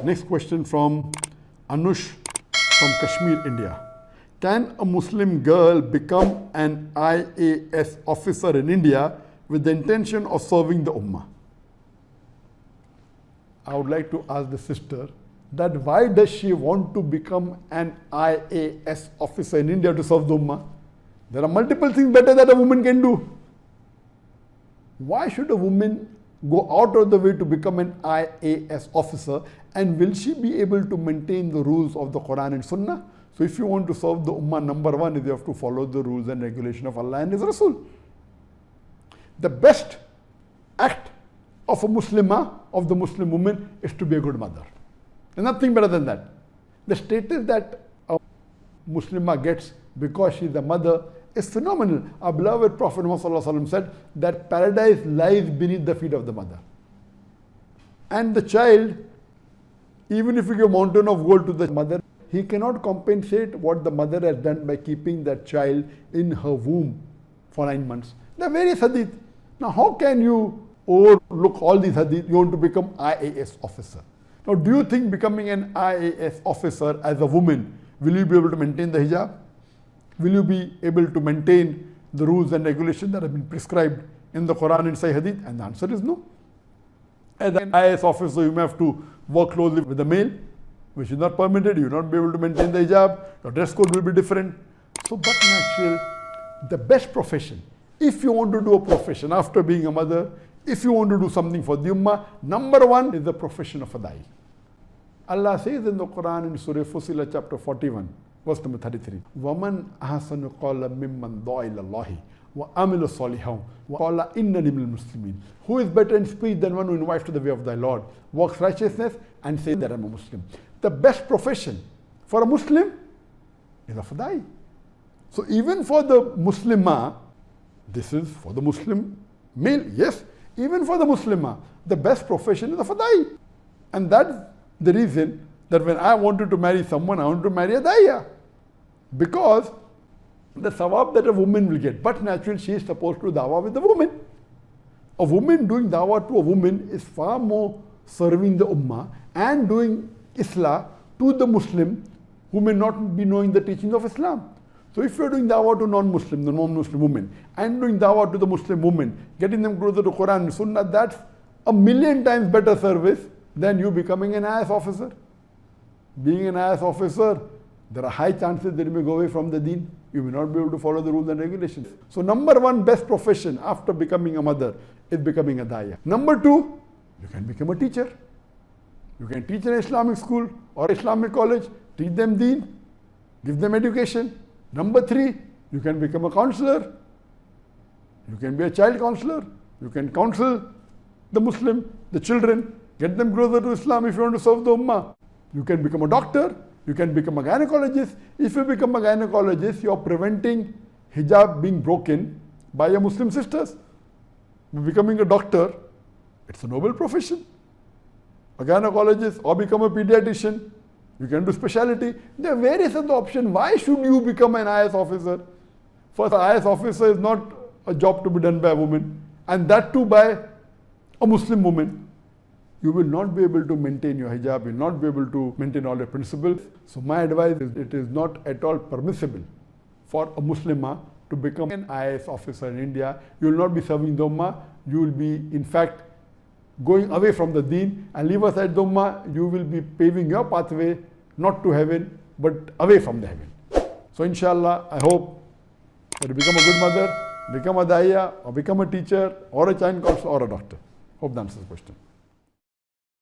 Next question from Anush from Kashmir, India. Can a Muslim girl become an IAS officer in India with the intention of serving the Ummah? I would like to ask the sister that why does she want to become an IAS officer in India to serve the Ummah? There are multiple things better that a woman can do. Why should a woman go out of the way to become an IAS officer, and will she be able to maintain the rules of the Quran and Sunnah? So if you want to serve the Ummah, number one is you have to follow the rules and regulation of Allah and His Rasul. The best act of a Muslimah, of the Muslim woman, is to be a good mother. There's nothing better than that. The status that a Muslimah gets because she's a mother is phenomenal. Our beloved Prophet Muhammad said that paradise lies beneath the feet of the mother. And the child, even if you give a mountain of gold to the mother, he cannot compensate what the mother has done by keeping that child in her womb for 9 months. There are various hadith. Now how can you overlook all these hadith? You want to become IAS officer. Now do you think becoming an IAS officer as a woman, will you be able to maintain the hijab? Will you be able to maintain the rules and regulations that have been prescribed in the Quran and Sahih Hadith? And the answer is no. As an IAS officer, you may have to work closely with the male, which is not permitted. You will not be able to maintain the hijab. Your dress code will be different. So, but natural, the best profession, if you want to do a profession after being a mother, if you want to do something for the Ummah, number one is the profession of a da'i. Allah says in the Quran in Surah Fussilat chapter 41, verse number 33, وَمَنْ أَحْسَنُ قَالَ مِمَّنْ دَعَا إِلَى اللَّهِ وَعَمِلَ صَالِحًا وَقَالَ إِنَّنِي مِنَ الْمُسْلِمِينَ. Who is better in speech than one who invites to the way of thy Lord, works righteousness, and says that I am a Muslim? The best profession for a Muslim is of a da'i. So even for the Muslimah, this is for the Muslim male, yes, even for the Muslimah, the best profession is of a da'i. And that's the reason that when I wanted to marry someone, I wanted to marry a da'iya. Because the sawab that a woman will get. But naturally, she is supposed to do dawah with the woman. A woman doing dawah to a woman is far more serving the ummah and doing islah to the Muslim who may not be knowing the teachings of Islam. So if you are doing dawah to non-Muslim, the non-Muslim woman, and doing dawah to the Muslim woman, getting them closer to Quran and Sunnah, that's 1,000,000 times better service than you becoming an IAS officer. Being an IAS officer, there are high chances that you may go away from the deen. You may not be able to follow the rules and regulations. So number one best profession after becoming a mother is becoming a da'iya. Number two, you can become a teacher. You can teach in an Islamic school or Islamic college, teach them deen, give them education. Number three, you can become a counselor. You can be a child counselor. You can counsel the Muslim, the children, get them closer to Islam if you want to serve the ummah. You can become a doctor. You can become a gynecologist. If you become a gynecologist, you are preventing hijab being broken by your Muslim sisters. Becoming a doctor, it's a noble profession. A gynecologist or become a pediatrician. You can do specialty. There are various other options. Why should you become an IAS officer? First, an IAS officer is not a job to be done by a woman, and that too by a Muslim woman. You will not be able to maintain your hijab, you will not be able to maintain all your principles. So my advice is, it is not at all permissible for a Muslimah to become an IAS officer in India. You will not be serving the ummah, you will be in fact going away from the deen, and leave aside the ummah, you will be paving your pathway not to heaven but away from the heaven. So inshallah, I hope that you become a good mother, become a da'iya, or become a teacher, or a child counselor, or a doctor. Hope that answers the question.